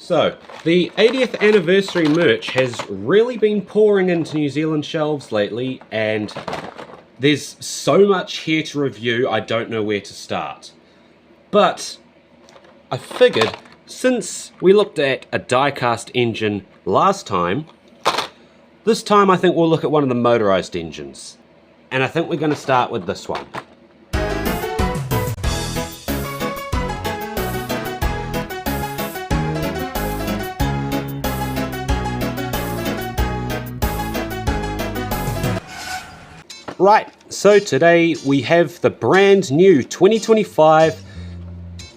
So, the 80th anniversary merch has really been pouring into New Zealand shelves lately, and there's so much here to review, I don't know where to start. But I figured, since we looked at a die-cast engine last time, this time I think we'll look at one of the motorized engines. And I think we're going to start with this one. Right, so today we have the brand new 2025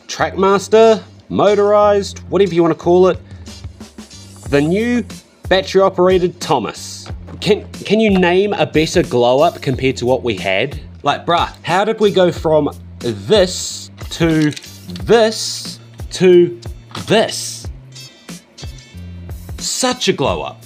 Trackmaster, Motorized, whatever you want to call it, the new battery operated Thomas. Can you name a better glow up compared to what we had? Like, bruh, how did we go from this to this to this? Such a glow up.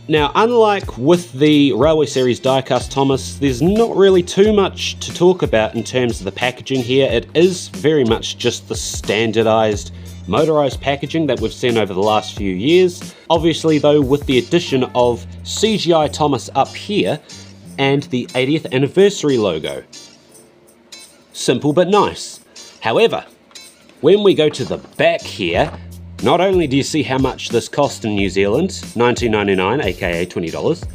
Now, unlike with the Railway Series diecast Thomas, there's not really too much to talk about in terms of the packaging here. It is very much just the standardized motorized packaging that we've seen over the last few years. Obviously though, with the addition of CGI Thomas up here and the 80th anniversary logo. Simple but nice. However, when we go to the back here, not only do you see how much this cost in New Zealand, $19.99, aka $20,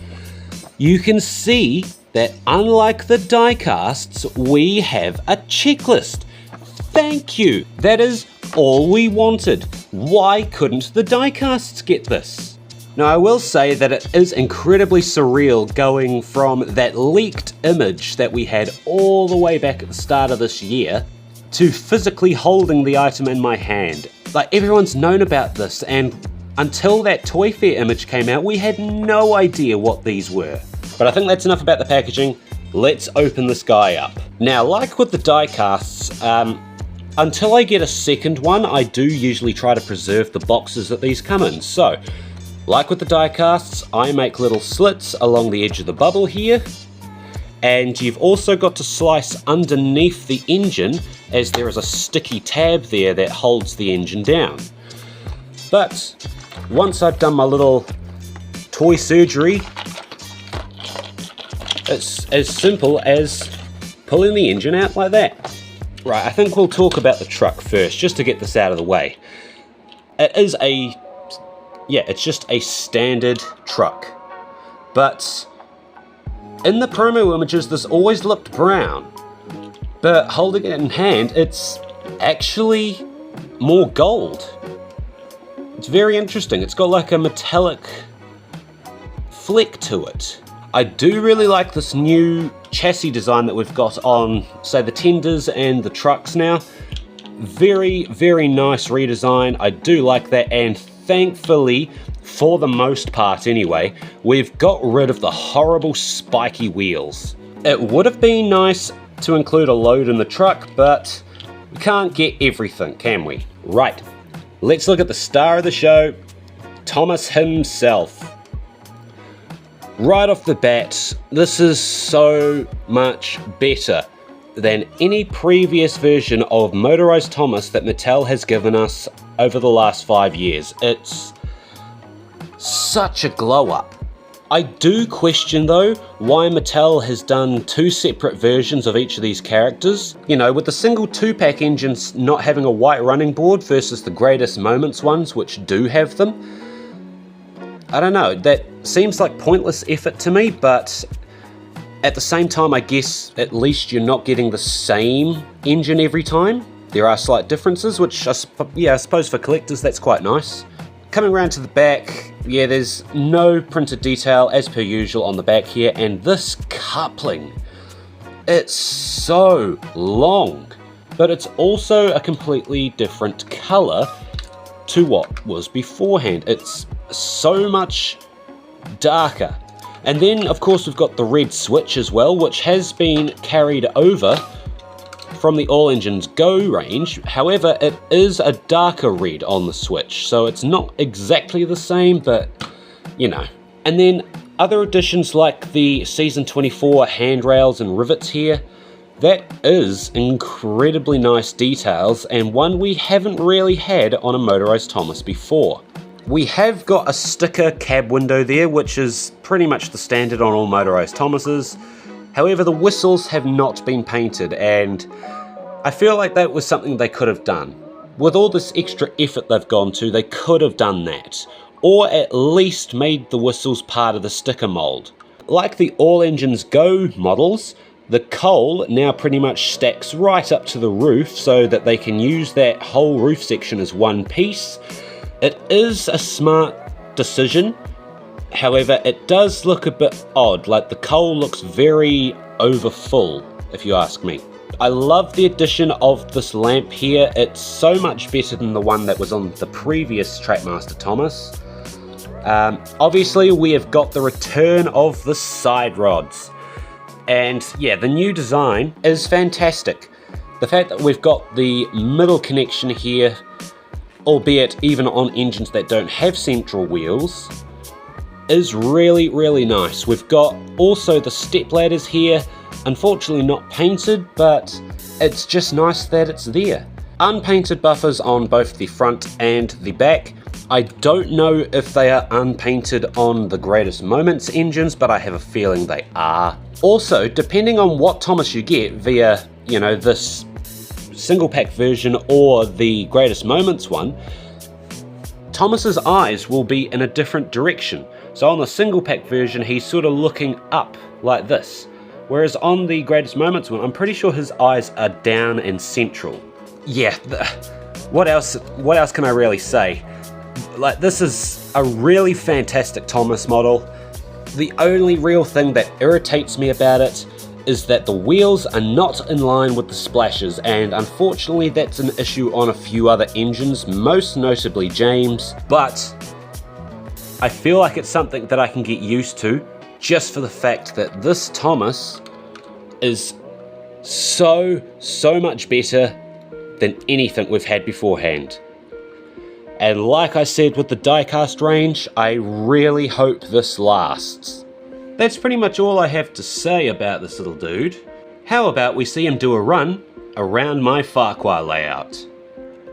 you can see that unlike the diecasts, we have a checklist. Thank you. That is all we wanted. Why couldn't the diecasts get this? Now, I will say that it is incredibly surreal going from that leaked image that we had all the way back at the start of this year to physically holding the item in my hand. Like, everyone's known about this, and until that Toy Fair image came out, we had no idea what these were. But I think that's enough about the packaging. Let's open this guy up. Now, like with the diecasts, until I get a second one, I do usually try to preserve the boxes that these come in. So, like with the diecasts, I make little slits along the edge of the bubble here, and you've also got to slice underneath the engine, as there is a sticky tab there that holds the engine down. But once I've done my little toy surgery, it's as simple as pulling the engine out like that. Right, I think we'll talk about the truck first, just to get this out of the way. It is it's just a standard truck. But in the promo images, this always looked brown. But holding it in hand, it's actually more gold. It's very interesting. It's got like a metallic fleck to it. I do really like this new chassis design that we've got on, say, the tenders and the trucks now. Very, very nice redesign. I do like that, and thankfully, for the most part anyway, we've got rid of the horrible spiky wheels. It would have been nice to include a load in the truck, but we can't get everything, can we? Right, let's look at the star of the show, Thomas himself. Right off the bat, this is so much better than any previous version of Motorized Thomas that Mattel has given us over the last 5 years. It's such a glow up. I do question though why Mattel has done 2 separate versions of each of these characters. You know, with the single 2-pack engines not having a white running board versus the Greatest Moments ones which do have them. I don't know, that seems like pointless effort to me, but at the same time, I guess at least you're not getting the same engine every time. There are slight differences, which I suppose for collectors that's quite nice. Coming around to the back, yeah, there's no printed detail as per usual on the back here, and this coupling, it's so long, but it's also a completely different color to what was beforehand. It's so much darker. And then of course we've got the red switch as well, which has been carried over from the All Engines Go range. However, it is a darker red on the switch, so it's not exactly the same, but you know. And then other additions like the Season 24 handrails and rivets here, that is incredibly nice details, and one we haven't really had on a Motorized Thomas before. We have got a sticker cab window there, which is pretty much the standard on all motorised Thomases. However, the whistles have not been painted, and I feel like that was something they could have done. With all this extra effort they've gone to, they could have done that, or at least made the whistles part of the sticker mould. Like the All Engines Go models, the coal now pretty much stacks right up to the roof so that they can use that whole roof section as one piece. It is a smart decision, however it does look a bit odd, like the coal looks very over full, if you ask me. I love the addition of this lamp here. It's so much better than the one that was on the previous Trackmaster Thomas. Obviously we have got the return of the side rods, and yeah, the new design is fantastic. The fact that we've got the middle connection here, albeit even on engines that don't have central wheels, is really, really nice. We've got also the step ladders here, unfortunately not painted, but it's just nice that it's there. Unpainted buffers on both the front and the back. I don't know if they are unpainted on the Greatest Moments engines, but I have a feeling they are. Also, depending on what Thomas you get via, you know, this single pack version or the Greatest Moments one, Thomas's eyes will be in a different direction. So on the single pack version, he's sort of looking up like this, whereas on the Greatest Moments one, I'm pretty sure his eyes are down and central. Yeah, what else can I really say? Like, this is a really fantastic Thomas model. The only real thing that irritates me about it is that the wheels are not in line with the splashes, and unfortunately that's an issue on a few other engines, most notably James, but I feel like it's something that I can get used to just for the fact that this Thomas is so much better than anything we've had beforehand. And like I said with the diecast range, I really hope this lasts. That's pretty much all I have to say about this little dude. How about we see him do a run around my Farquhar layout?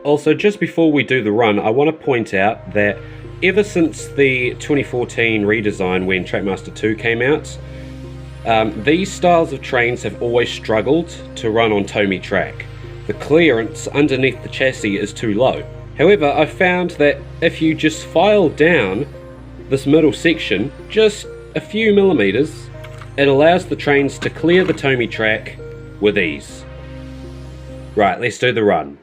Also, just before we do the run, I want to point out that ever since the 2014 redesign when Trackmaster 2 came out, these styles of trains have always struggled to run on Tomy track. The clearance underneath the chassis is too low. However, I found that if you just file down this middle section just a few millimeters, it allows the trains to clear the Tomy track with ease. Right, let's do the run.